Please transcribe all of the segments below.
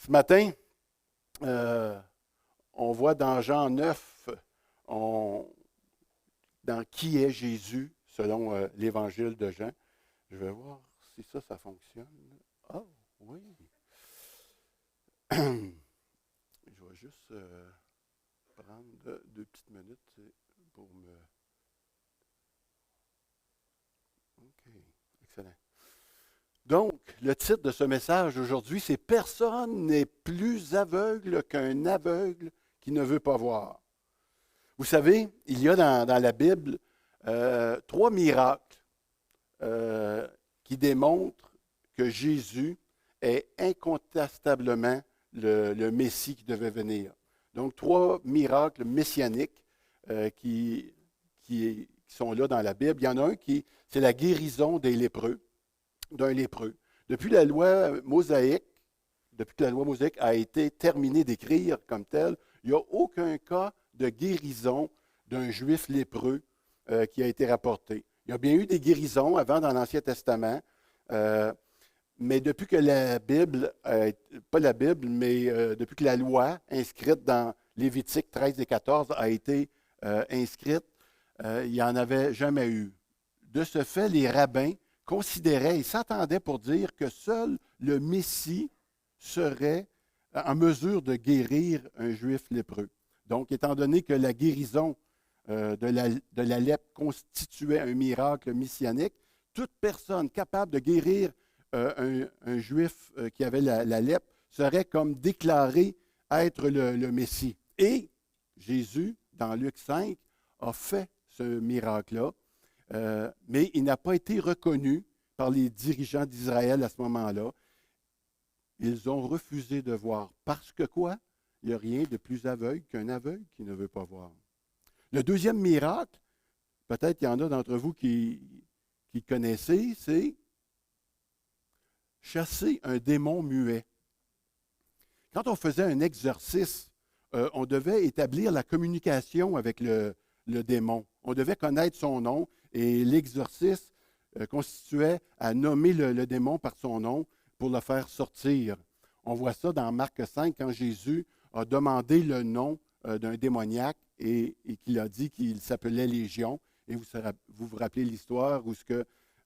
Ce matin, on voit dans Jean 9, dans qui est Jésus, selon l'Évangile de Jean. Je vais voir si ça fonctionne. Ah, oui. Je vais juste prendre 2 petites minutes pour me... OK, excellent. Donc, le titre de ce message aujourd'hui, c'est « Personne n'est plus aveugle qu'un aveugle qui ne veut pas voir ». Vous savez, il y a dans la Bible 3 miracles qui démontrent que Jésus est incontestablement le Messie qui devait venir. Donc, 3 miracles messianiques qui sont là dans la Bible. Il y en a un c'est la guérison d'un lépreux. Depuis que la loi mosaïque a été terminée d'écrire comme telle, il n'y a aucun cas de guérison d'un juif lépreux qui a été rapporté. Il y a bien eu des guérisons avant dans l'Ancien Testament, mais depuis que depuis que la loi inscrite dans Lévitique 13 et 14 a été inscrite, il n'y en avait jamais eu. De ce fait, les rabbins considéraient et s'attendaient pour dire que seul le Messie serait en mesure de guérir un juif lépreux. Donc, étant donné que la guérison de la lèpre constituait un miracle messianique, toute personne capable de guérir un juif qui avait la lèpre serait comme déclaré être le Messie. Et Jésus, dans Luc 5, a fait ce miracle-là. Mais il n'a pas été reconnu par les dirigeants d'Israël à ce moment-là. Ils ont refusé de voir. Parce que quoi? Il n'y a rien de plus aveugle qu'un aveugle qui ne veut pas voir. Le deuxième miracle, peut-être qu'il y en a d'entre vous qui connaissez, c'est chasser un démon muet. Quand on faisait un exercice, on devait établir la communication avec le démon. On devait connaître son nom et l'exercice constituait à nommer le démon par son nom pour le faire sortir. On voit ça dans Marc 5 quand Jésus a demandé le nom d'un démoniaque et qu'il a dit qu'il s'appelait Légion. Et vous rappelez l'histoire où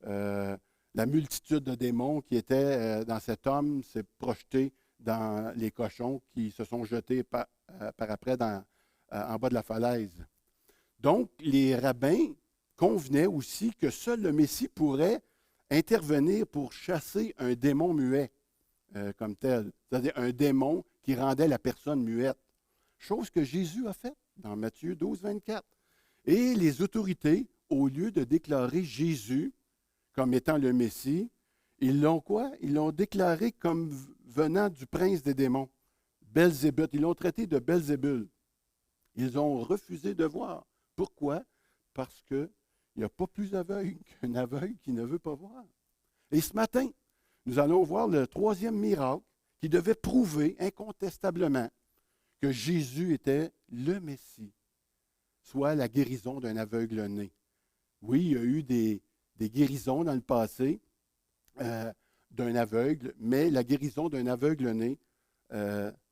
la multitude de démons qui étaient dans cet homme s'est projetée dans les cochons qui se sont jetés par après en bas de la falaise. Donc, les rabbins convenaient aussi que seul le Messie pourrait intervenir pour chasser un démon muet comme tel, c'est-à-dire un démon qui rendait la personne muette. Chose que Jésus a faite dans Matthieu 12, 24. Et les autorités, au lieu de déclarer Jésus comme étant le Messie, ils l'ont quoi? Ils l'ont déclaré comme venant du prince des démons, Belzébuth. Ils l'ont traité de Belzébul. Ils ont refusé de voir. Pourquoi? Parce qu'il n'y a pas plus aveugle qu'un aveugle qui ne veut pas voir. Et ce matin, nous allons voir le 3e miracle qui devait prouver incontestablement que Jésus était le Messie, soit la guérison d'un aveugle né. Oui, il y a eu des guérisons dans le passé d'un aveugle, mais la guérison d'un aveugle né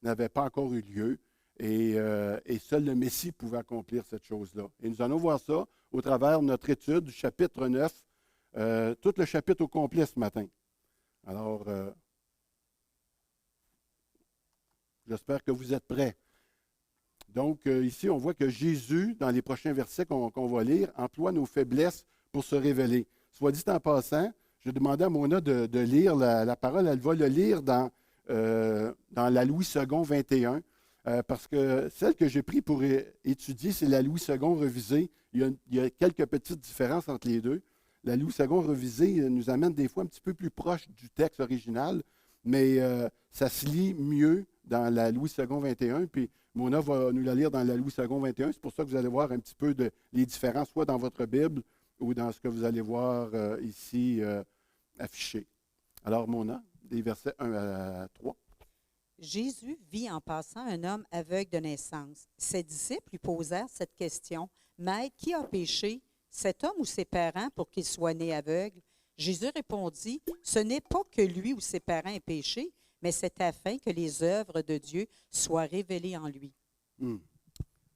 n'avait pas encore eu lieu. Et seul le Messie pouvait accomplir cette chose-là. Et nous allons voir ça au travers de notre étude du chapitre 9, tout le chapitre au complet ce matin. Alors, j'espère que vous êtes prêts. Donc, ici, on voit que Jésus, dans les prochains versets qu'on va lire, emploie nos faiblesses pour se révéler. Soit dit en passant, je demandais à Mona de lire la parole. Elle va le lire dans la Louis II 21. Parce que celle que j'ai prise pour étudier, c'est la Louis II révisée. Il y a quelques petites différences entre les deux. La Louis II révisée nous amène des fois un petit peu plus proche du texte original, mais ça se lit mieux dans la Louis II 21. Puis Mona va nous la lire dans la Louis II 21. C'est pour ça que vous allez voir un petit peu les différences, soit dans votre Bible ou dans ce que vous allez voir ici affiché. Alors, Mona, des versets 1 à 3. Jésus vit en passant un homme aveugle de naissance. Ses disciples lui posèrent cette question. « Maître, qui a péché, cet homme ou ses parents, pour qu'il soit né aveugle? » Jésus répondit, « Ce n'est pas que lui ou ses parents aient péché, mais c'est afin que les œuvres de Dieu soient révélées en lui.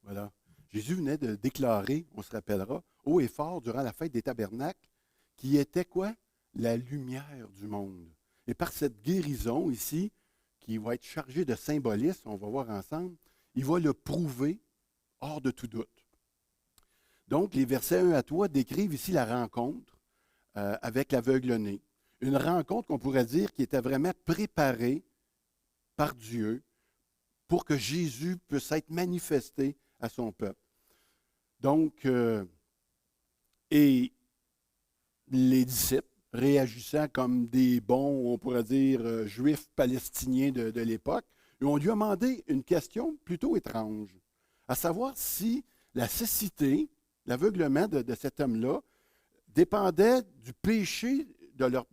Voilà. Jésus venait de déclarer, on se rappellera, haut et fort durant la fête des tabernacles, qui était quoi? La lumière du monde. Et par cette guérison ici, qui va être chargée de symbolisme, on va voir ensemble, il va le prouver hors de tout doute. Donc, les versets 1 à 3 décrivent ici la rencontre avec l'aveugle-né. Une rencontre qu'on pourrait dire qui était vraiment préparée par Dieu pour que Jésus puisse être manifesté à son peuple. Donc, et les disciples, réagissant comme des bons, on pourrait dire, juifs palestiniens de l'époque, on lui a demandé une question plutôt étrange, à savoir si la cécité, l'aveuglement de cet homme-là, dépendait du péché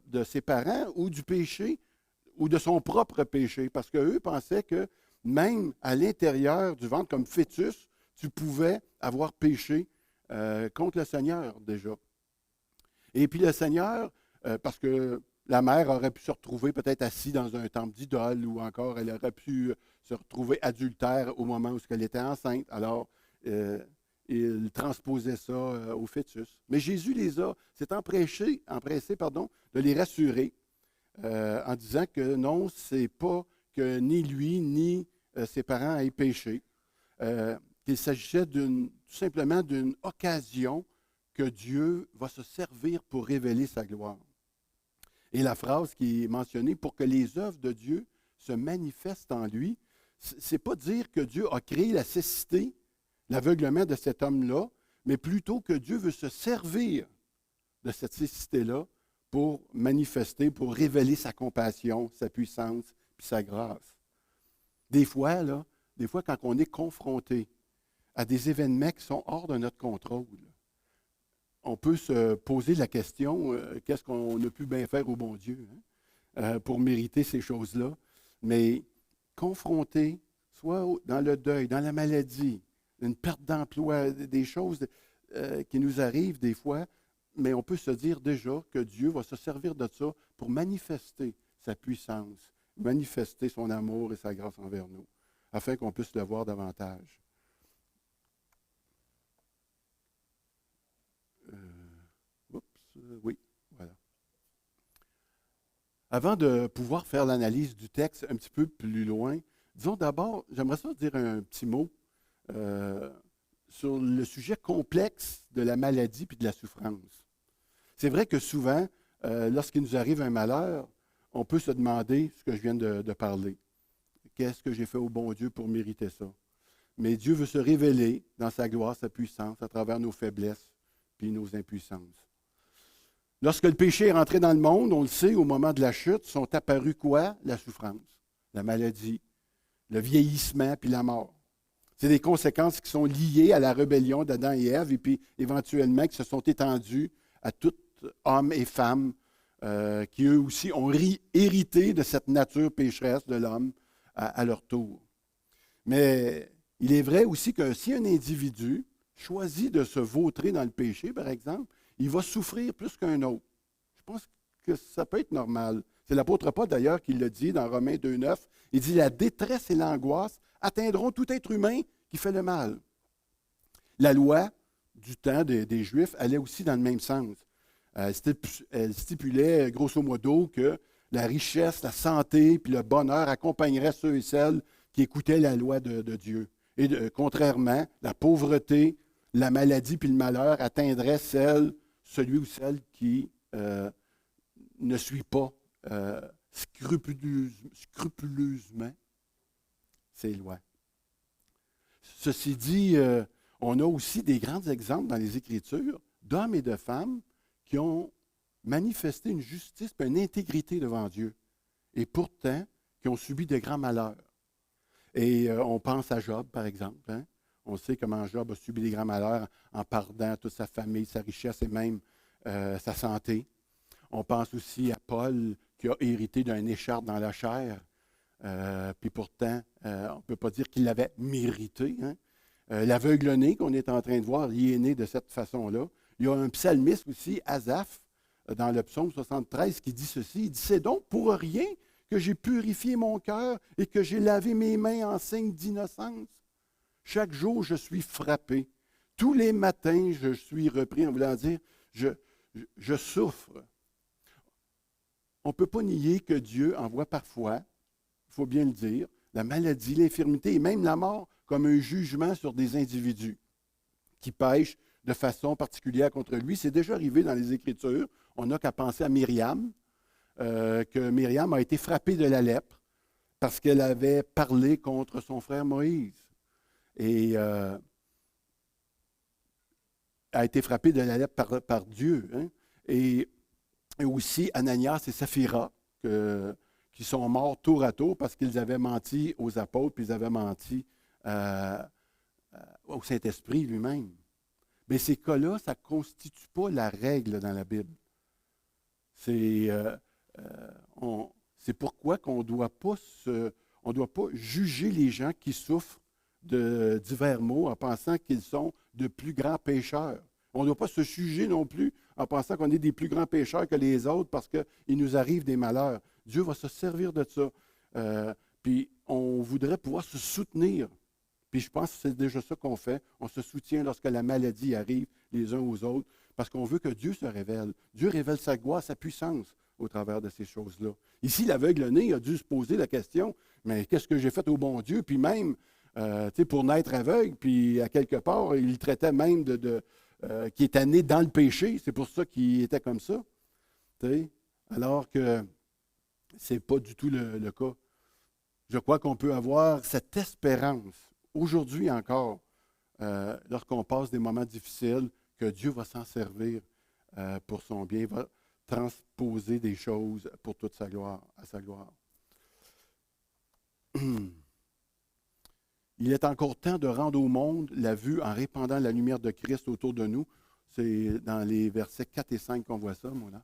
de ses parents ou du péché ou de son propre péché, parce qu'eux pensaient que même à l'intérieur du ventre, comme fœtus, tu pouvais avoir péché contre le Seigneur déjà. Et puis le Seigneur, parce que la mère aurait pu se retrouver peut-être assise dans un temple d'idole ou encore elle aurait pu se retrouver adultère au moment où elle était enceinte. Alors, il transposait ça au fœtus. Mais Jésus s'est empressé de les rassurer en disant que non, c'est pas que ni lui ni ses parents aient péché, qu'il s'agissait tout simplement d'une occasion que Dieu va se servir pour révéler sa gloire. Et la phrase qui est mentionnée, pour que les œuvres de Dieu se manifestent en lui, c'est pas dire que Dieu a créé la cécité, l'aveuglement de cet homme-là, mais plutôt que Dieu veut se servir de cette cécité-là pour manifester, pour révéler sa compassion, sa puissance, puis sa grâce. Des fois, quand on est confronté à des événements qui sont hors de notre contrôle, on peut se poser la question, qu'est-ce qu'on a pu bien faire au bon Dieu pour mériter ces choses-là? Mais confronté, soit dans le deuil, dans la maladie, une perte d'emploi, des choses qui nous arrivent des fois, mais on peut se dire déjà que Dieu va se servir de ça pour manifester sa puissance, manifester son amour et sa grâce envers nous, afin qu'on puisse le voir davantage. Oui, voilà. Avant de pouvoir faire l'analyse du texte un petit peu plus loin, disons d'abord, j'aimerais ça dire un petit mot sur le sujet complexe de la maladie puis de la souffrance. C'est vrai que souvent, lorsqu'il nous arrive un malheur, on peut se demander ce que je viens de parler. Qu'est-ce que j'ai fait au bon Dieu pour mériter ça? Mais Dieu veut se révéler dans sa gloire, sa puissance, à travers nos faiblesses puis nos impuissances. Lorsque le péché est rentré dans le monde, on le sait, au moment de la chute, sont apparus quoi? La souffrance, la maladie, le vieillissement puis la mort. C'est des conséquences qui sont liées à la rébellion d'Adam et Ève et puis éventuellement qui se sont étendues à tous hommes et femmes qui eux aussi ont hérité de cette nature pécheresse de l'homme à leur tour. Mais il est vrai aussi que si un individu choisit de se vautrer dans le péché, par exemple, il va souffrir plus qu'un autre. Je pense que ça peut être normal. C'est l'apôtre Paul d'ailleurs qui le dit dans Romains 2,9. Il dit « La détresse et l'angoisse atteindront tout être humain qui fait le mal. » La loi du temps des Juifs allait aussi dans le même sens. Elle stipulait grosso modo que la richesse, la santé puis le bonheur accompagneraient ceux et celles qui écoutaient la loi de Dieu. Et contrairement, la pauvreté, la maladie puis le malheur atteindrait celui ou celle qui ne suit pas scrupuleusement ces lois. Ceci dit, on a aussi des grands exemples dans les Écritures d'hommes et de femmes qui ont manifesté une justice et une intégrité devant Dieu, et pourtant qui ont subi de grands malheurs. Et on pense à Job, par exemple. Hein? On sait comment Job a subi des grands malheurs en perdant toute sa famille, sa richesse et même sa santé. On pense aussi à Paul qui a hérité d'un écharpe dans la chair. Puis pourtant, on ne peut pas dire qu'il l'avait mérité. Hein? L'aveugle-né qu'on est en train de voir, il est né de cette façon-là. Il y a un psalmiste aussi, Asaph, dans le psaume 73, qui dit ceci. Il dit « C'est donc pour rien que j'ai purifié mon cœur et que j'ai lavé mes mains en signe d'innocence. Chaque jour, je suis frappé. Tous les matins, je suis repris en voulant dire, je souffre. On ne peut pas nier que Dieu envoie parfois, il faut bien le dire, la maladie, l'infirmité et même la mort comme un jugement sur des individus qui pêchent de façon particulière contre lui. C'est déjà arrivé dans les Écritures. On n'a qu'à penser à Myriam, que Myriam a été frappée de la lèpre parce qu'elle avait parlé contre son frère Moïse. Et a été frappée de la lèpre par Dieu. Hein. Et aussi Ananias et Saphira, qui sont morts tour à tour parce qu'ils avaient menti aux apôtres, puis ils avaient menti au Saint-Esprit lui-même. Mais ces cas-là, ça ne constitue pas la règle dans la Bible. C'est pourquoi qu'on ne doit pas juger les gens qui souffrent de divers maux en pensant qu'ils sont de plus grands pécheurs. On ne doit pas se juger non plus en pensant qu'on est des plus grands pécheurs que les autres parce qu'il nous arrive des malheurs. Dieu va se servir de ça. Puis on voudrait pouvoir se soutenir. Puis je pense que c'est déjà ça qu'on fait. On se soutient lorsque la maladie arrive les uns aux autres parce qu'on veut que Dieu se révèle. Dieu révèle sa gloire, sa puissance au travers de ces choses-là. Ici, l'aveugle-né a dû se poser la question, mais qu'est-ce que j'ai fait au bon Dieu? Puis même, pour naître aveugle, puis à quelque part, il traitait même qui était né dans le péché. C'est pour ça qu'il était comme ça. Alors que ce n'est pas du tout le cas. Je crois qu'on peut avoir cette espérance, aujourd'hui encore, lorsqu'on passe des moments difficiles, que Dieu va s'en servir pour son bien, va transposer des choses pour toute sa gloire, à sa gloire. Il est encore temps de rendre au monde la vue en répandant la lumière de Christ autour de nous. C'est dans les versets 4 et 5 qu'on voit ça, Mona.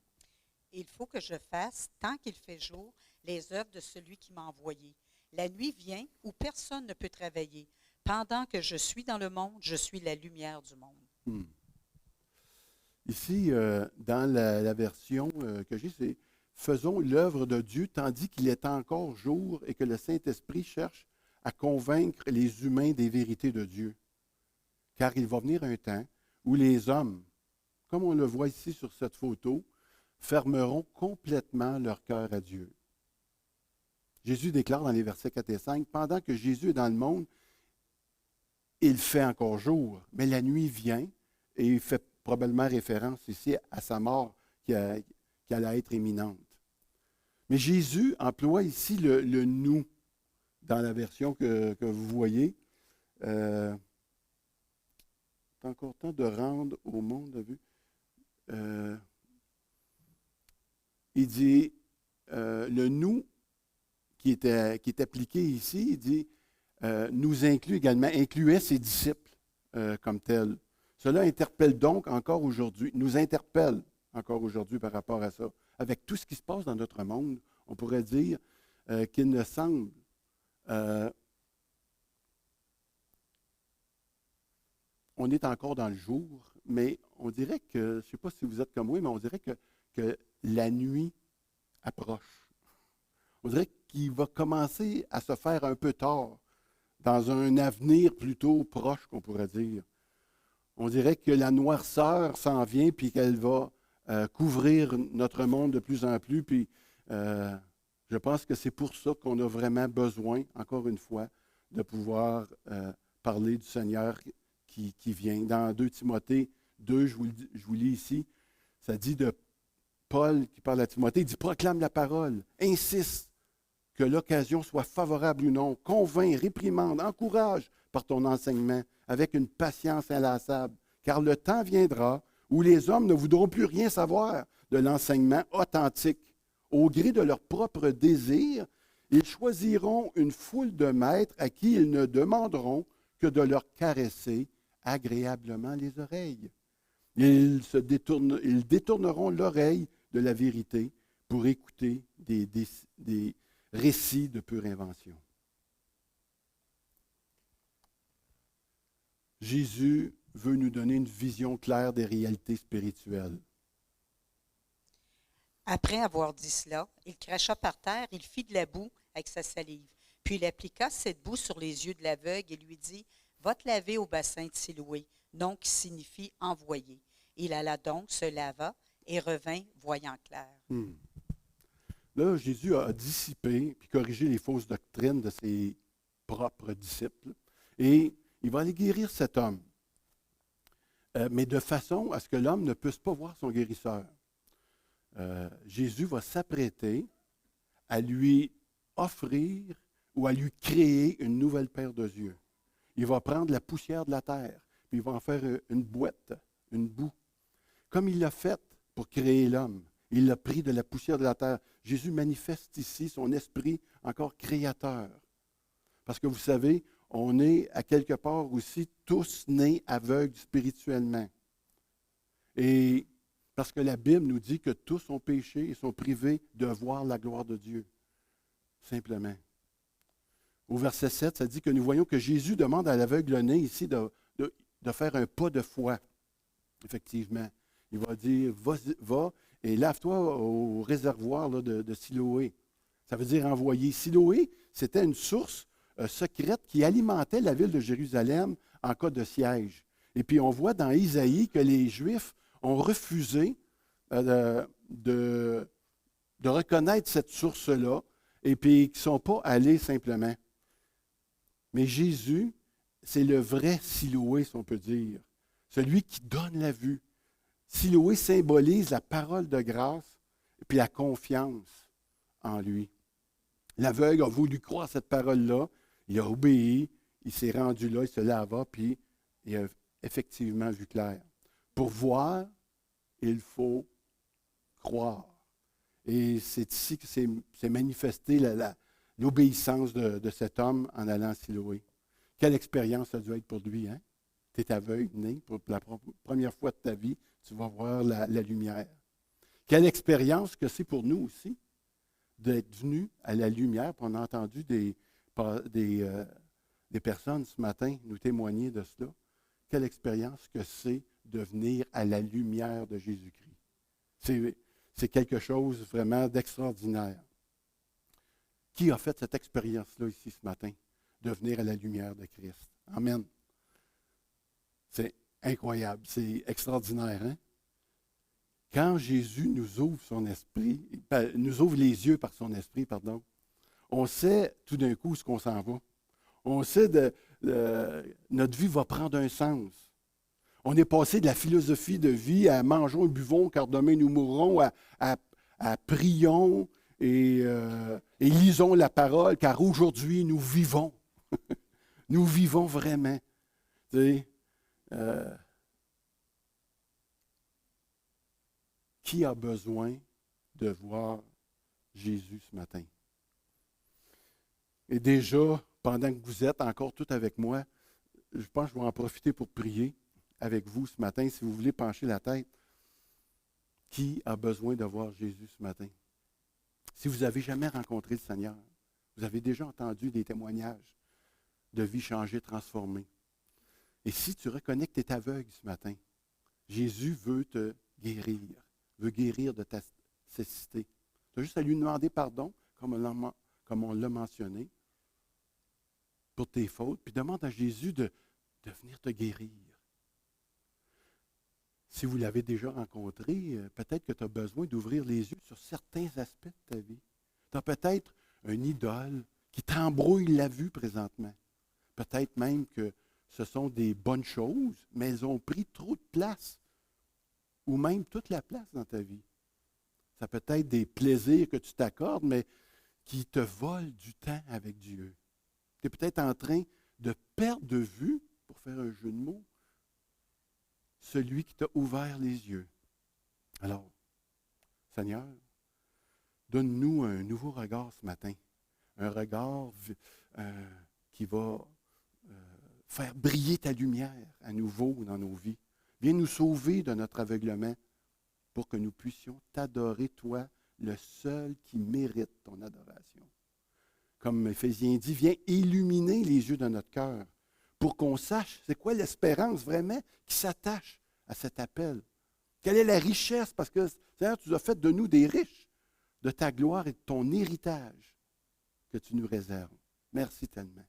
Il faut que je fasse, tant qu'il fait jour, les œuvres de celui qui m'a envoyé. La nuit vient où personne ne peut travailler. Pendant que je suis dans le monde, je suis la lumière du monde. Ici, dans la version que j'ai, c'est « Faisons l'œuvre de Dieu tandis qu'il est encore jour et que le Saint-Esprit cherche à convaincre les humains des vérités de Dieu. Car il va venir un temps où les hommes, comme on le voit ici sur cette photo, fermeront complètement leur cœur à Dieu. » Jésus déclare dans les versets 4 et 5, « Pendant que Jésus est dans le monde, il fait encore jour, mais la nuit vient, et il fait probablement référence ici à sa mort qui allait être imminente. » Mais Jésus emploie ici le nous dans la version que vous voyez. C'est encore temps de rendre au monde, vu. Il dit, le nous qui est appliqué ici, il dit, nous inclut également, incluait ses disciples comme tels. Cela interpelle donc encore aujourd'hui, nous interpelle encore aujourd'hui par rapport à ça. Avec tout ce qui se passe dans notre monde, on pourrait dire qu'il ne semble on est encore dans le jour, mais on dirait que, je ne sais pas si vous êtes comme moi, mais on dirait que la nuit approche. On dirait qu'il va commencer à se faire un peu tard, dans un avenir plutôt proche, qu'on pourrait dire. On dirait que la noirceur s'en vient, puis qu'elle va couvrir notre monde de plus en plus, puis je pense que c'est pour ça qu'on a vraiment besoin, encore une fois, de pouvoir parler du Seigneur qui vient. Dans 2 Timothée 2, je vous lis ici, ça dit de Paul qui parle à Timothée, il dit « Proclame la parole, insiste, que l'occasion soit favorable ou non, convainc, réprimande, encourage par ton enseignement avec une patience inlassable, car le temps viendra où les hommes ne voudront plus rien savoir de l'enseignement authentique. Au gré de leurs propres désirs, ils choisiront une foule de maîtres à qui ils ne demanderont que de leur caresser agréablement les oreilles. Ils détourneront l'oreille de la vérité pour écouter des récits de pure invention. » Jésus veut nous donner une vision claire des réalités spirituelles. Après avoir dit cela, il cracha par terre, il fit de la boue avec sa salive. Puis il appliqua cette boue sur les yeux de l'aveugle et lui dit, va te laver au bassin de Siloé, nom qui signifie envoyé. Il alla donc, se lava et revint voyant clair. Là, Jésus a dissipé puis corrigé les fausses doctrines de ses propres disciples. Et il va aller guérir cet homme. Mais de façon à ce que l'homme ne puisse pas voir son guérisseur. Jésus va s'apprêter à lui offrir ou à lui créer une nouvelle paire de yeux. Il va prendre la poussière de la terre, puis il va en faire une boîte, une boue. Comme il l'a fait pour créer l'homme. Il l'a pris de la poussière de la terre. Jésus manifeste ici son esprit encore créateur. Parce que vous savez, on est à quelque part aussi tous nés aveugles spirituellement. Et parce que la Bible nous dit que tous ont péché et sont privés de voir la gloire de Dieu. Simplement. Au verset 7, ça dit que nous voyons que Jésus demande à l'aveugle-né ici de faire un pas de foi. Effectivement. Il va dire, va et lave-toi au réservoir là, de Siloé. Ça veut dire envoyer. Siloé, c'était une source secrète qui alimentait la ville de Jérusalem en cas de siège. Et puis on voit dans Isaïe que les Juifs ont refusé de reconnaître cette source-là et puis qu'ils ne sont pas allés simplement. Mais Jésus, c'est le vrai Siloé, si on peut dire. Celui qui donne la vue. Siloé symbolise la parole de grâce et puis la confiance en lui. L'aveugle a voulu croire cette parole-là, il a obéi, il s'est rendu là, il se lava, puis il a effectivement vu clair. Pour voir, il faut croire. Et c'est ici que s'est manifestée l'obéissance de cet homme en allant à Siloé. Quelle expérience ça a dû être pour lui, hein? Tu es aveugle, né, pour la première fois de ta vie, tu vas voir la lumière. Quelle expérience que c'est pour nous aussi, d'être venus à la lumière. Puis on a entendu des personnes ce matin nous témoigner de cela. Quelle expérience que c'est de venir à la lumière de Jésus-Christ. C'est quelque chose vraiment d'extraordinaire. Qui a fait cette expérience-là ici ce matin, de venir à la lumière de Christ? Amen. C'est incroyable, c'est extraordinaire, hein? Quand Jésus nous ouvre son esprit, nous ouvre les yeux par son esprit, pardon, on sait tout d'un coup ce qu'on s'en va. On sait notre vie va prendre un sens. On est passé de la philosophie de vie à mangeons et buvons car demain nous mourrons, à prions et lisons la parole car aujourd'hui nous vivons. Nous vivons vraiment. Tu sais, qui a besoin de voir Jésus ce matin? Et déjà, pendant que vous êtes encore tout avec moi, je pense que je vais en profiter pour prier avec vous ce matin, si vous voulez pencher la tête. Qui a besoin de voir Jésus ce matin? Si vous n'avez jamais rencontré le Seigneur, vous avez déjà entendu des témoignages de vie changée, transformée. Et si tu reconnais que tu es aveugle ce matin, Jésus veut te guérir, veut guérir de ta cécité. Tu as juste à lui demander pardon, comme on l'a mentionné, pour tes fautes, puis demande à Jésus de venir te guérir. Si vous l'avez déjà rencontré, peut-être que tu as besoin d'ouvrir les yeux sur certains aspects de ta vie. Tu as peut-être une idole qui t'embrouille la vue présentement. Peut-être même que ce sont des bonnes choses, mais elles ont pris trop de place, ou même toute la place dans ta vie. Ça peut être des plaisirs que tu t'accordes, mais qui te volent du temps avec Dieu. Tu es peut-être en train de perdre de vue, pour faire un jeu de mots, celui qui t'a ouvert les yeux. Alors, Seigneur, donne-nous un nouveau regard ce matin. Un regard qui va faire briller ta lumière à nouveau dans nos vies. Viens nous sauver de notre aveuglement pour que nous puissions t'adorer, toi, le seul qui mérite ton adoration. Comme Éphésiens dit, viens illuminer les yeux de notre cœur pour qu'on sache c'est quoi l'espérance vraiment qui s'attache à cet appel Quelle est la richesse? Parce que, Seigneur, tu as fait de nous des riches de ta gloire et de ton héritage que tu nous réserves. Merci tellement.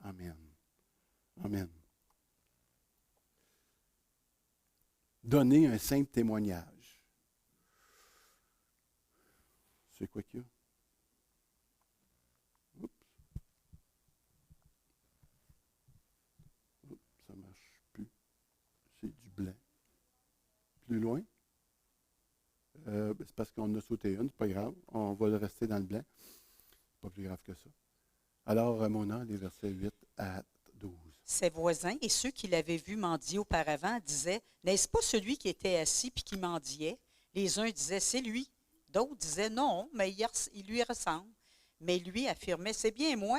Amen. Amen. Donner un simple témoignage. C'est quoi qu'il y a? Oups. Oups, ça ne marche plus. C'est du blanc. Plus loin? C'est parce qu'on a sauté une, c'est pas grave. On va le rester dans le blanc. Pas plus grave que ça. Alors, Mona, les versets 8 à 12. Ses voisins et ceux qui l'avaient vu mendier auparavant disaient, « N'est-ce pas celui qui était assis puis qui mendiait? » Les uns disaient, « C'est lui. » D'autres disaient, « Non, mais il lui ressemble. » Mais lui affirmait, « C'est bien moi. »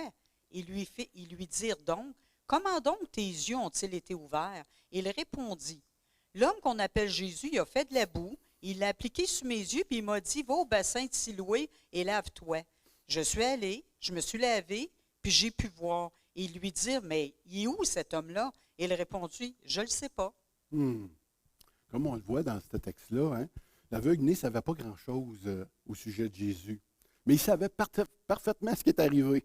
Ils lui dirent donc, « Comment donc tes yeux ont-ils été ouverts? » Il répondit, « L'homme qu'on appelle Jésus, il a fait de la boue, il l'a appliqué sur mes yeux, puis il m'a dit, « Va au bassin de Siloué et lave-toi. » Je suis allé, je me suis lavé, puis j'ai pu voir. Et ils lui dirent, « Mais il est où cet homme-là? » Il répondit, « Je ne le sais pas. » Comme on le voit dans ce texte-là, hein, l'aveugle-né ne savait pas grand-chose au sujet de Jésus. Mais il savait parfaitement ce qui est arrivé.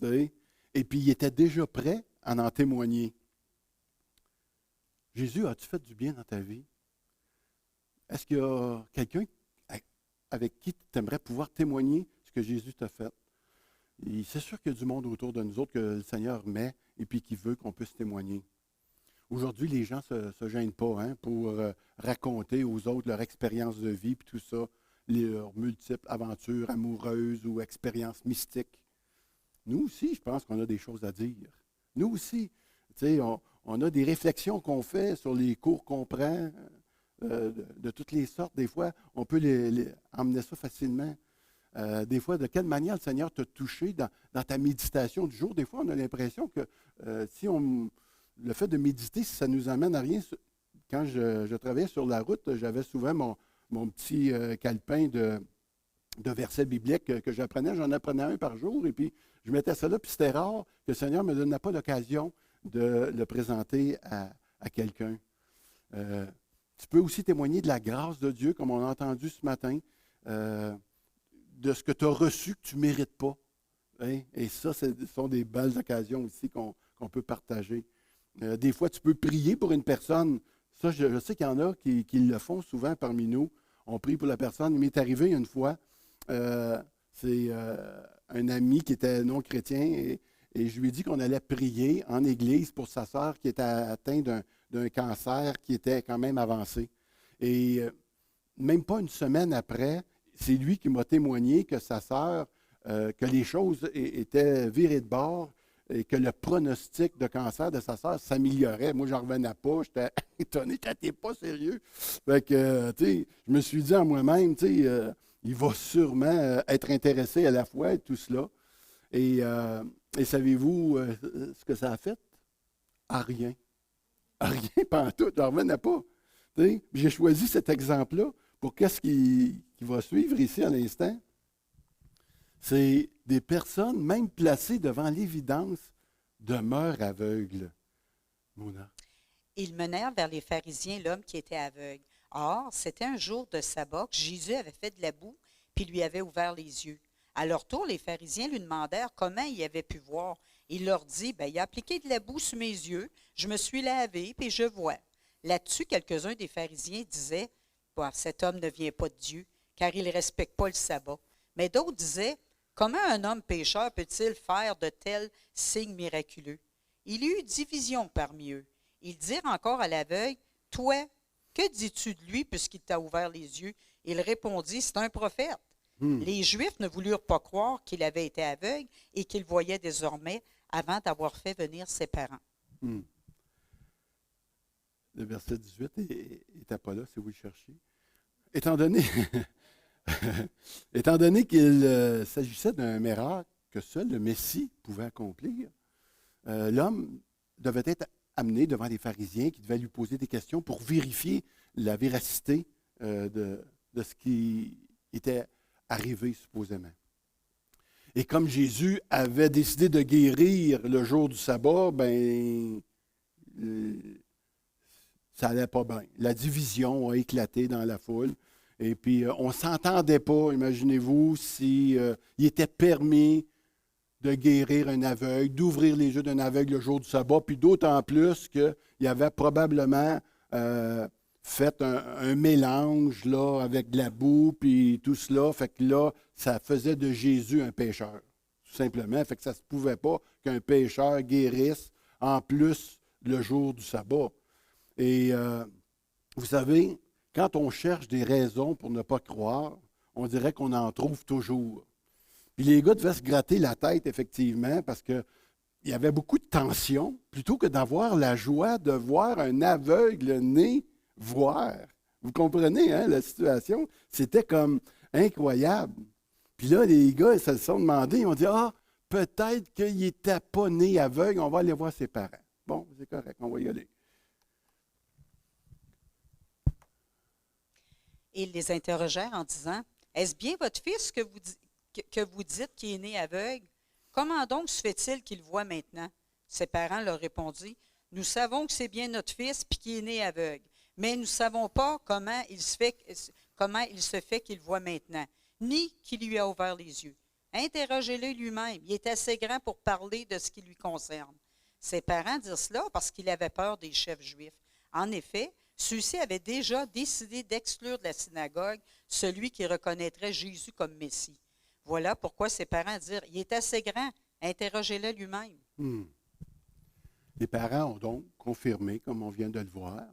Et puis, il était déjà prêt à en témoigner. Jésus, as-tu fait du bien dans ta vie? Est-ce qu'il y a quelqu'un avec qui tu aimerais pouvoir témoigner ce que Jésus t'a fait? Et c'est sûr qu'il y a du monde autour de nous autres que le Seigneur met et puis qui veut qu'on puisse témoigner. Aujourd'hui, les gens ne se gênent pas pour raconter aux autres leur expérience de vie et tout ça, leurs multiples aventures amoureuses ou expériences mystiques. Nous aussi, je pense qu'on a des choses à dire. Nous aussi, on a des réflexions qu'on fait sur les cours qu'on prend de toutes les sortes. Des fois, on peut emmener ça facilement. Des fois, de quelle manière le Seigneur t'a touché dans ta méditation du jour. Des fois, on a l'impression que le fait de méditer, ça ne nous amène à rien. Quand je travaillais sur la route, j'avais souvent mon petit calepin de versets bibliques que j'apprenais. J'en apprenais un par jour et puis je mettais ça là. Puis c'était rare que le Seigneur ne me donnait pas l'occasion de le présenter à quelqu'un. Tu peux aussi témoigner de la grâce de Dieu, comme on a entendu ce matin. De ce que tu as reçu que tu ne mérites pas. Hein? Et ça, ce sont des belles occasions aussi qu'on peut partager. Des fois, tu peux prier pour une personne. Ça, je sais qu'il y en a qui le font souvent parmi nous. On prie pour la personne. Il m'est arrivé une fois, c'est un ami qui était non chrétien et je lui ai dit qu'on allait prier en église pour sa sœur qui était atteinte d'un cancer qui était quand même avancé. Et même pas une semaine après, c'est lui qui m'a témoigné que sa sœur, que les choses étaient virées de bord et que le pronostic de cancer de sa sœur s'améliorait. Moi, je n'en revenais pas. J'étais étonné. T'es pas sérieux? Fait que, je me suis dit en moi-même, il va sûrement être intéressé à la foi et tout cela. Et savez-vous ce que ça a fait? À rien. À rien, pas en tout. Je n'en revenais pas. J'ai choisi cet exemple-là pour qu'est-ce qui va suivre ici à l'instant. C'est des personnes, même placées devant l'évidence, demeurent aveugles. Mona. Ils menèrent vers les pharisiens l'homme qui était aveugle. Or, c'était un jour de sabbat que Jésus avait fait de la boue, puis lui avait ouvert les yeux. À leur tour, les pharisiens lui demandèrent comment il avait pu voir. Il leur dit, il a appliqué de la boue sur mes yeux, je me suis lavé, puis je vois. Là-dessus, quelques-uns des pharisiens disaient, cet homme ne vient pas de Dieu, car il ne respecte pas le sabbat. Mais d'autres disaient, comment un homme pécheur peut-il faire de tels signes miraculeux? Il y eut division parmi eux. Ils dirent encore à l'aveugle, toi, que dis-tu de lui puisqu'il t'a ouvert les yeux? Il répondit, c'est un prophète. Les Juifs ne voulurent pas croire qu'il avait été aveugle et qu'il voyait désormais avant d'avoir fait venir ses parents. Le verset 18 n'était pas là, si vous le cherchiez. Étant donné qu'il s'agissait d'un miracle que seul le Messie pouvait accomplir, l'homme devait être amené devant les pharisiens qui devaient lui poser des questions pour vérifier la véracité de ce qui était arrivé supposément. Et comme Jésus avait décidé de guérir le jour du sabbat, ça n'allait pas bien. La division a éclaté dans la foule. Et puis, on ne s'entendait pas, imaginez-vous, si il était permis de guérir un aveugle, d'ouvrir les yeux d'un aveugle le jour du sabbat, puis d'autant plus qu'il y avait probablement fait un mélange là, avec de la boue, puis tout cela. Fait que là, ça faisait de Jésus un pécheur, tout simplement. Fait que ça ne se pouvait pas qu'un pécheur guérisse en plus le jour du sabbat. Et vous savez, quand on cherche des raisons pour ne pas croire, on dirait qu'on en trouve toujours. Puis les gars devaient se gratter la tête, effectivement, parce qu'il y avait beaucoup de tension, plutôt que d'avoir la joie de voir un aveugle né voir. Vous comprenez, hein, la situation? C'était comme incroyable. Puis là, les gars, ils se sont demandé, ils ont dit, ah, peut-être qu'il n'était pas né aveugle, on va aller voir ses parents. Bon, c'est correct, on va y aller. Et ils les interrogèrent en disant, est-ce bien votre fils que vous dites qu'il est né aveugle? Comment donc se fait-il qu'il voit maintenant? Ses parents leur répondirent, nous savons que c'est bien notre fils puis qu'il est né aveugle, mais nous ne savons pas comment il se fait qu'il voit maintenant, ni qui lui a ouvert les yeux. Interrogez-le lui-même, il est assez grand pour parler de ce qui lui concerne. Ses parents dirent cela parce qu'il avait peur des chefs juifs. En effet, ceux-ci avaient déjà décidé d'exclure de la synagogue celui qui reconnaîtrait Jésus comme Messie. Voilà pourquoi ses parents dirent, il est assez grand, interrogez-le lui-même. Les parents ont donc confirmé, comme on vient de le voir,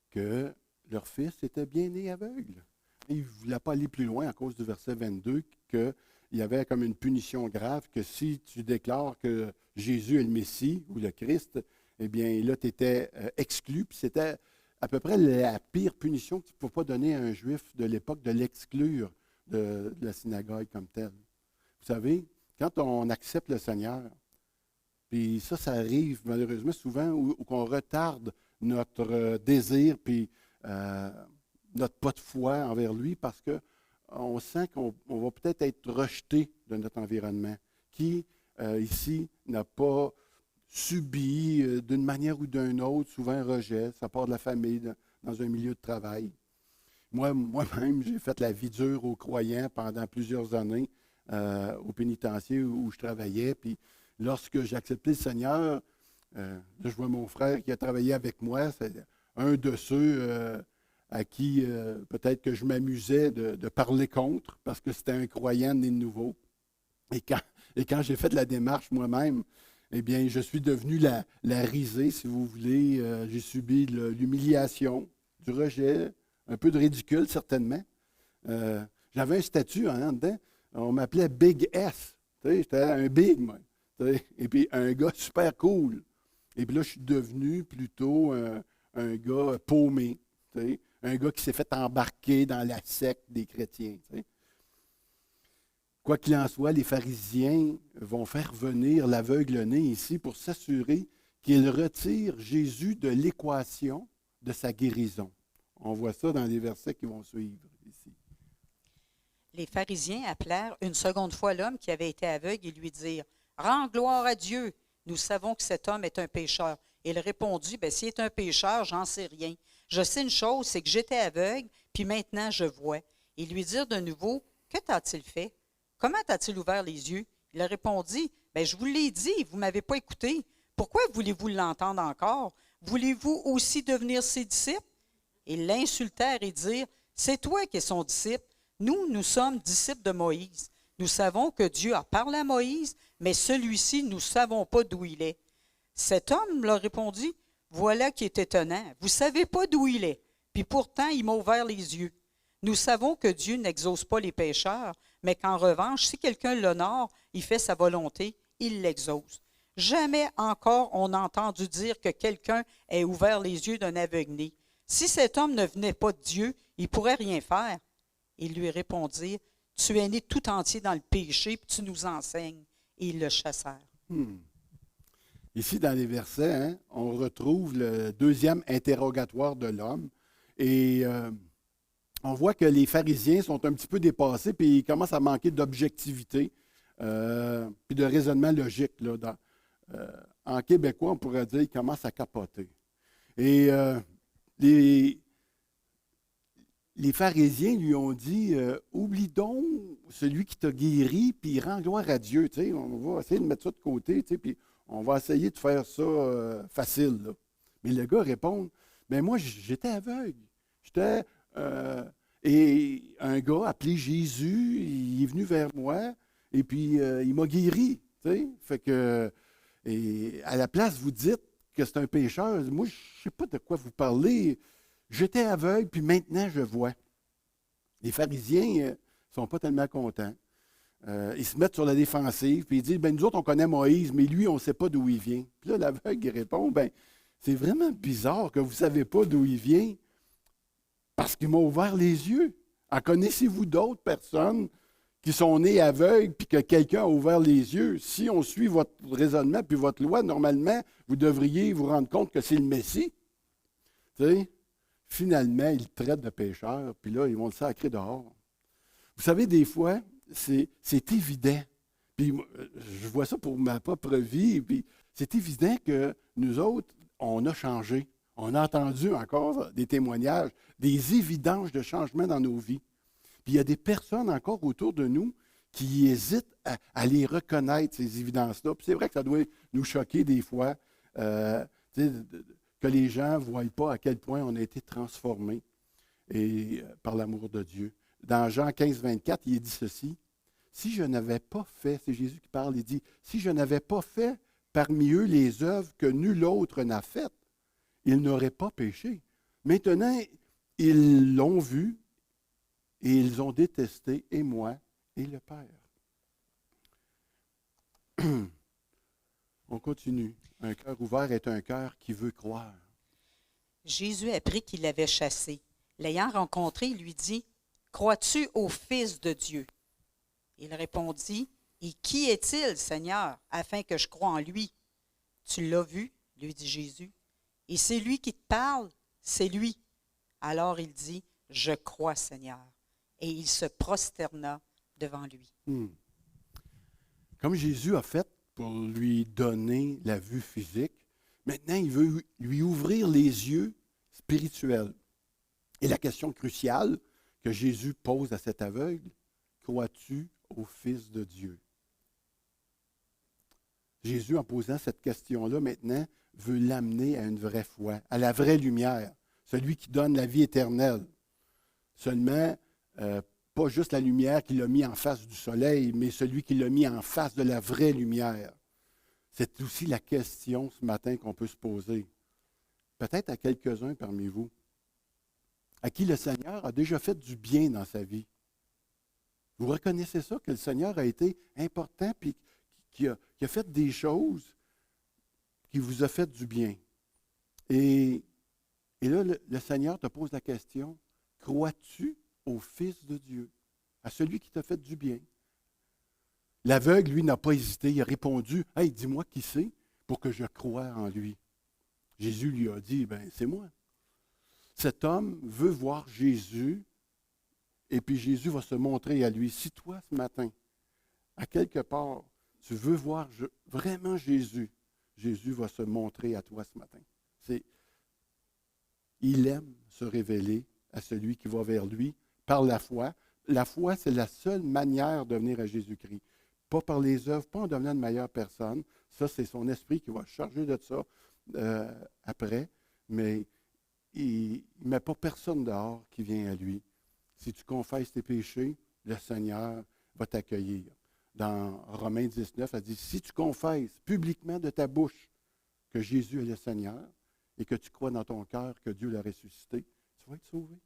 que leur fils était bien né aveugle. Ils ne voulaient pas aller plus loin à cause du verset 22, qu'il y avait comme une punition grave, que si tu déclares que Jésus est le Messie ou le Christ, eh bien là, tu étais exclu. Puis c'était à peu près la pire punition que tu ne pouvais pas donner à un juif de l'époque, de l'exclure de la synagogue comme telle. Vous savez, quand on accepte le Seigneur, puis ça arrive malheureusement souvent où qu'on retarde notre désir puis notre pas de foi envers lui parce qu'on sent qu'on va peut-être être rejeté de notre environnement. Qui, ici, n'a pas subi d'une manière ou d'une autre souvent un rejet, ça part de la famille, dans un milieu de travail. Moi-même, j'ai fait la vie dure aux croyants pendant plusieurs années au pénitencier où je travaillais. Puis lorsque j'ai accepté le Seigneur, là, je vois mon frère qui a travaillé avec moi. C'est un de ceux à qui peut-être que je m'amusais de parler contre parce que c'était un croyant né de nouveau. Et quand j'ai fait la démarche moi-même, eh bien, je suis devenu la risée, si vous voulez. J'ai subi l'humiliation, du rejet, un peu de ridicule, certainement. J'avais un statut en dedans. On m'appelait Big S. J'étais un big, moi. Et puis, un gars super cool. Et puis là, je suis devenu plutôt un gars paumé. Un gars qui s'est fait embarquer dans la secte des chrétiens. Quoi qu'il en soit, les pharisiens vont faire venir l'aveugle-né ici pour s'assurer qu'il retire Jésus de l'équation de sa guérison. On voit ça dans les versets qui vont suivre ici. Les pharisiens appelèrent une seconde fois l'homme qui avait été aveugle et lui dirent, « Rends gloire à Dieu, nous savons que cet homme est un pécheur. » Et il répondit, « S'il est un pécheur, j'en sais rien. Je sais une chose, c'est que j'étais aveugle, puis maintenant je vois. » Ils lui dirent de nouveau, « Que t'a-t-il fait? Comment t'a-t-il ouvert les yeux? » Il répondit, « Je vous l'ai dit, vous ne m'avez pas écouté. Pourquoi voulez-vous l'entendre encore? Voulez-vous aussi devenir ses disciples? » Ils l'insultèrent et dirent, « C'est toi qui es son disciple. Nous sommes disciples de Moïse. Nous savons que Dieu a parlé à Moïse, mais celui-ci, nous ne savons pas d'où il est. » Cet homme leur répondit, « Voilà qui est étonnant. Vous ne savez pas d'où il est, puis pourtant il m'a ouvert les yeux. Nous savons que Dieu n'exauce pas les pécheurs, mais qu'en revanche, si quelqu'un l'honore, il fait sa volonté, il l'exauce. Jamais encore on n'a entendu dire que quelqu'un ait ouvert les yeux d'un aveugle-né. Si cet homme ne venait pas de Dieu, il ne pourrait rien faire. » Ils lui répondirent, « Tu es né tout entier dans le péché, puis tu nous enseignes. » Et ils le chassèrent. Ici, dans les versets, hein, on retrouve le deuxième interrogatoire de l'homme. Et on voit que les pharisiens sont un petit peu dépassés, puis ils commencent à manquer d'objectivité, puis de raisonnement logique. En québécois, on pourrait dire qu'ils commencent à capoter. Et les pharisiens lui ont dit oublie donc celui qui t'a guéri, puis rends gloire à Dieu. Tu sais, on va essayer de mettre ça de côté, tu sais, puis on va essayer de faire ça facile. Là. Mais le gars répond mais moi, j'étais aveugle. J'étais. Et un gars appelé Jésus, il est venu vers moi, et puis il m'a guéri. Tu sais. Fait que. Et à la place, vous dites que c'est un pécheur. Moi, je ne sais pas de quoi vous parlez. J'étais aveugle, puis maintenant je vois. Les pharisiens ne sont pas tellement contents. Ils se mettent sur la défensive, puis ils disent, nous autres, on connaît Moïse, mais lui, on ne sait pas d'où il vient. Puis là, l'aveugle, il répond, c'est vraiment bizarre que vous ne savez pas d'où il vient, parce qu'il m'a ouvert les yeux. En connaissez-vous d'autres personnes qui sont nées aveugles, puis que quelqu'un a ouvert les yeux? Si on suit votre raisonnement, puis votre loi, normalement, vous devriez vous rendre compte que c'est le Messie. Tu sais? Finalement, ils le traitent de pécheur, puis là, ils vont le sacrer dehors. Vous savez, des fois, c'est évident. Puis je vois ça pour ma propre vie, puis c'est évident que nous autres, on a changé. On a entendu encore des témoignages, des évidences de changement dans nos vies. Puis il y a des personnes encore autour de nous qui hésitent à les reconnaître, ces évidences-là. Puis c'est vrai que ça doit nous choquer des fois, que les gens ne voient pas à quel point on a été transformés par l'amour de Dieu. Dans Jean 15, 24, il est dit ceci. Si je n'avais pas fait, c'est Jésus qui parle, il dit, si je n'avais pas fait parmi eux les œuvres que nul autre n'a faites, ils n'auraient pas péché. Maintenant, ils l'ont vu et ils ont détesté, et moi et le Père. On continue. Un cœur ouvert est un cœur qui veut croire. Jésus apprit qu'il l'avait chassé. L'ayant rencontré, il lui dit, « Crois-tu au Fils de Dieu? » Il répondit, « Et qui est-il, Seigneur, afin que je croie en lui? » « Tu l'as vu, lui dit Jésus. « Et c'est lui qui te parle, c'est lui. » Alors il dit, « Je crois, Seigneur. » Et il se prosterna devant lui. Comme Jésus a fait pour lui donner la vue physique, maintenant il veut lui ouvrir les yeux spirituels. Et la question cruciale que Jésus pose à cet aveugle, crois-tu au Fils de Dieu? Jésus, en posant cette question-là, maintenant, veut l'amener à une vraie foi, à la vraie lumière, celui qui donne la vie éternelle. Seulement, pas juste la lumière qu'il a mis en face du soleil, mais celui qui l'a mis en face de la vraie lumière. C'est aussi la question ce matin qu'on peut se poser. Peut-être à quelques-uns parmi vous, à qui le Seigneur a déjà fait du bien dans sa vie. Vous reconnaissez ça, que le Seigneur a été important, puis qui a fait des choses qui vous a fait du bien. Et là, le Seigneur te pose la question, crois-tu au Fils de Dieu, à celui qui t'a fait du bien? L'aveugle, lui, n'a pas hésité. Il a répondu, « Hey, dis-moi qui c'est pour que je croie en lui. » Jésus lui a dit, « C'est moi. » Cet homme veut voir Jésus, et puis Jésus va se montrer à lui. Si toi, ce matin, à quelque part, tu veux voir vraiment Jésus, Jésus va se montrer à toi ce matin. Il aime se révéler à celui qui va vers lui par la foi. La foi, c'est la seule manière de venir à Jésus-Christ. Pas par les œuvres, pas en devenant une meilleure personne. Ça, c'est son esprit qui va charger de ça après. Mais il ne met pas personne dehors qui vient à lui. Si tu confesses tes péchés, le Seigneur va t'accueillir. Dans Romains 19, elle dit, si tu confesses publiquement de ta bouche que Jésus est le Seigneur et que tu crois dans ton cœur que Dieu l'a ressuscité, tu vas être sauvé.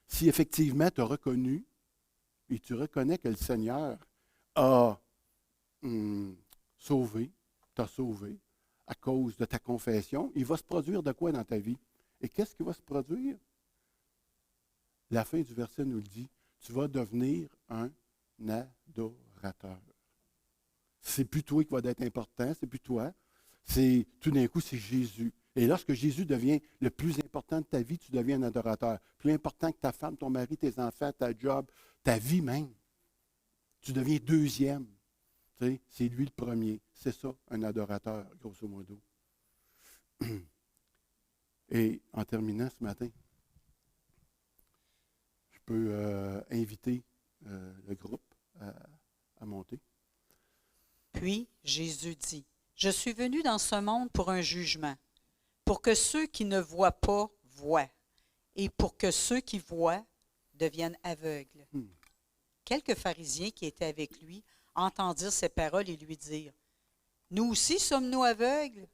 Si effectivement tu as reconnu et tu reconnais que le Seigneur a sauvé, t'a sauvé à cause de ta confession, il va se produire de quoi dans ta vie? Et qu'est-ce qui va se produire? La fin du verset nous le dit, tu vas devenir un adorateur. C'est plus toi qui va être important, c'est plus toi. Tout d'un coup, c'est Jésus. Et lorsque Jésus devient le plus important de ta vie, tu deviens un adorateur. Plus important que ta femme, ton mari, tes enfants, ta job, ta vie même. Tu deviens deuxième. Tu sais, c'est lui le premier. C'est ça, un adorateur, grosso modo. Et en terminant ce matin, je peux inviter le groupe à monter. Puis Jésus dit, « Je suis venu dans ce monde pour un jugement, pour que ceux qui ne voient pas voient, et pour que ceux qui voient deviennent aveugles. » Quelques pharisiens qui étaient avec lui entendirent ces paroles et lui dirent, « Nous aussi sommes-nous aveugles? »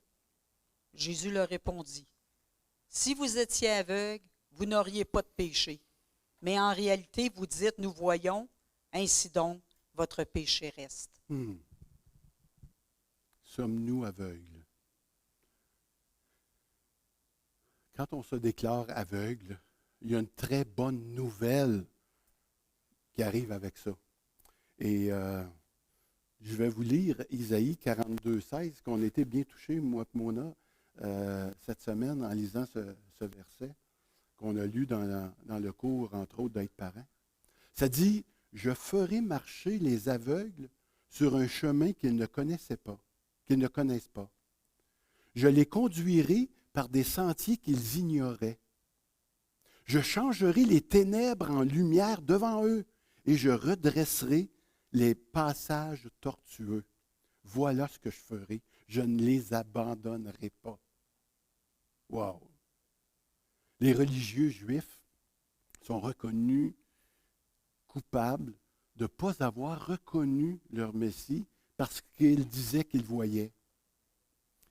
Jésus leur répondit, « Si vous étiez aveugles, vous n'auriez pas de péché. Mais en réalité, vous dites, nous voyons, ainsi donc, votre péché reste. » Sommes-nous aveugles? Quand on se déclare aveugle, il y a une très bonne nouvelle qui arrive avec ça. Et je vais vous lire Isaïe 42,16, qu'on a été bien touchés, moi et Mona, cette semaine en lisant ce verset qu'on a lu dans le cours, entre autres, d'être parent. Ça dit, « Je ferai marcher les aveugles sur un chemin qu'ils ne connaissaient pas, qu'ils ne connaissent pas. Je les conduirai par des sentiers qu'ils ignoraient. Je changerai les ténèbres en lumière devant eux et je redresserai les passages tortueux. Voilà ce que je ferai. Je ne les abandonnerai pas. » Wow! Les religieux juifs sont reconnus coupables de ne pas avoir reconnu leur Messie parce qu'ils disaient qu'ils voyaient.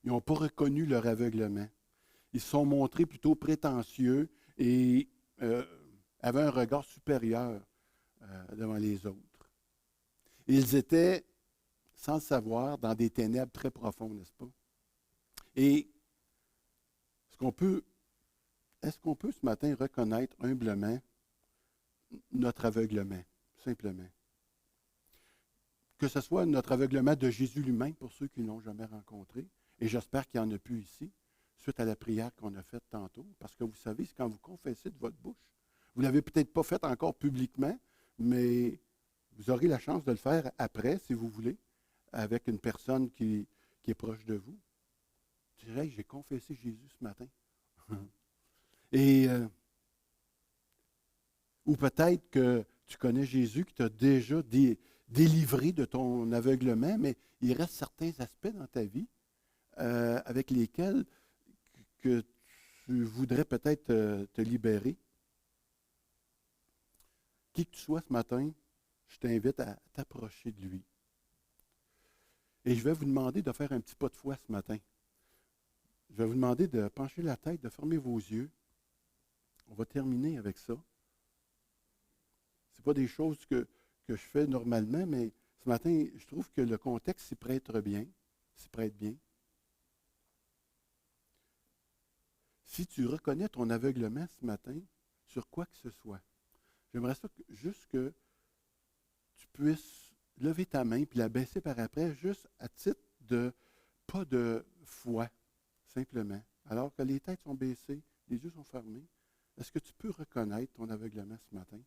Ils n'ont pas reconnu leur aveuglement. Ils se sont montrés plutôt prétentieux et avaient un regard supérieur devant les autres. Ils étaient, sans le savoir, dans des ténèbres très profondes, n'est-ce pas? Et est-ce qu'on peut ce matin reconnaître humblement notre aveuglement, simplement? Que ce soit notre aveuglement de Jésus lui-même, pour ceux qui ne l'ont jamais rencontré, et j'espère qu'il y en a plus ici, suite à la prière qu'on a faite tantôt, parce que vous savez, c'est quand vous confessez de votre bouche. Vous ne l'avez peut-être pas fait encore publiquement, mais vous aurez la chance de le faire après, si vous voulez, avec une personne qui est proche de vous. Tu dirais, j'ai confessé Jésus ce matin. Et ou peut-être que tu connais Jésus qui t'a déjà délivré de ton aveuglement, mais il reste certains aspects dans ta vie avec lesquels que tu voudrais peut-être te libérer. Qui que tu sois ce matin, je t'invite à t'approcher de lui. Et je vais vous demander de faire un petit pas de foi ce matin. Je vais vous demander de pencher la tête, de fermer vos yeux. On va terminer avec ça. Ce n'est pas des choses que je fais normalement, mais ce matin, je trouve que le contexte s'y prête bien. Si tu reconnais ton aveuglement ce matin, sur quoi que ce soit, j'aimerais ça juste que tu puisses lever ta main puis la baisser par après, juste à titre de pas de foi, simplement. Alors que les têtes sont baissées, les yeux sont fermés, est-ce que tu peux reconnaître ton aveuglement ce matin,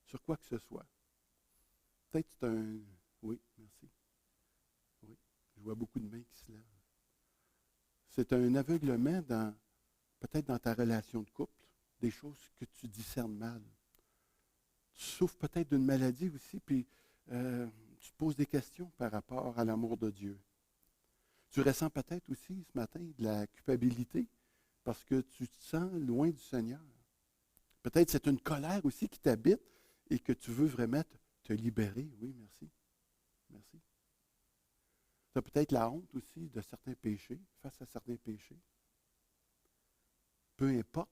sur quoi que ce soit? Peut-être c'est un... Oui, merci. Oui, je vois beaucoup de mains qui se lèvent. C'est un aveuglement peut-être dans ta relation de couple, des choses que tu discernes mal. Tu souffres peut-être d'une maladie aussi, puis tu te poses des questions par rapport à l'amour de Dieu. Tu ressens peut-être aussi ce matin de la culpabilité parce que tu te sens loin du Seigneur. Peut-être c'est une colère aussi qui t'habite et que tu veux vraiment te libérer. Oui, merci. Merci. Tu as peut-être la honte aussi de certains péchés, face à certains péchés. Peu importe,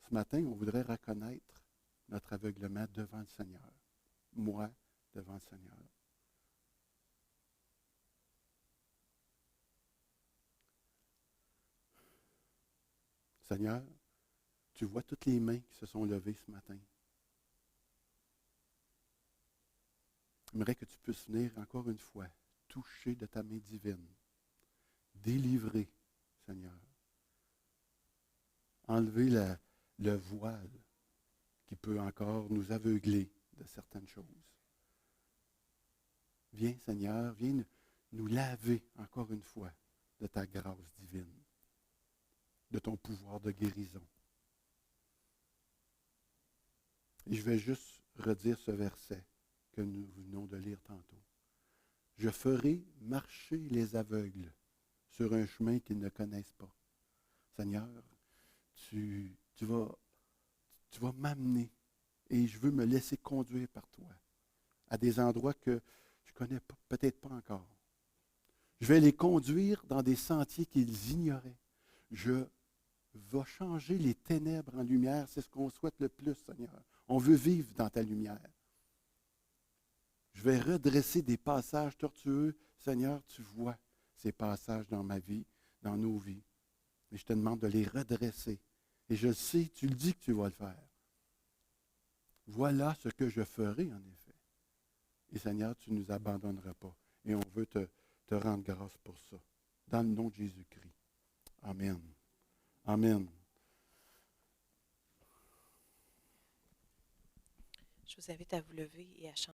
ce matin, on voudrait reconnaître notre aveuglement devant le Seigneur. Moi, devant le Seigneur. Seigneur, tu vois toutes les mains qui se sont levées ce matin. J'aimerais que tu puisses venir encore une fois, toucher de ta main divine, délivrer, Seigneur. Enlever le voile qui peut encore nous aveugler de certaines choses. Viens, Seigneur, viens nous laver encore une fois de ta grâce divine. de ton pouvoir de guérison. Et je vais juste redire ce verset que nous venons de lire tantôt. Je ferai marcher les aveugles sur un chemin qu'ils ne connaissent pas. Seigneur, tu vas m'amener et je veux me laisser conduire par toi à des endroits que je ne connais peut-être pas encore. Je vais les conduire dans des sentiers qu'ils ignoraient. Je vais changer les ténèbres en lumière. C'est ce qu'on souhaite le plus, Seigneur. On veut vivre dans ta lumière. Je vais redresser des passages tortueux. Seigneur, tu vois ces passages dans ma vie, dans nos vies. Et je te demande de les redresser. Et je le sais, tu le dis que tu vas le faire. Voilà ce que je ferai, en effet. Et Seigneur, tu ne nous abandonneras pas. Et on veut te rendre grâce pour ça. Dans le nom de Jésus-Christ. Amen. Amen. Je vous invite à vous lever et à chanter.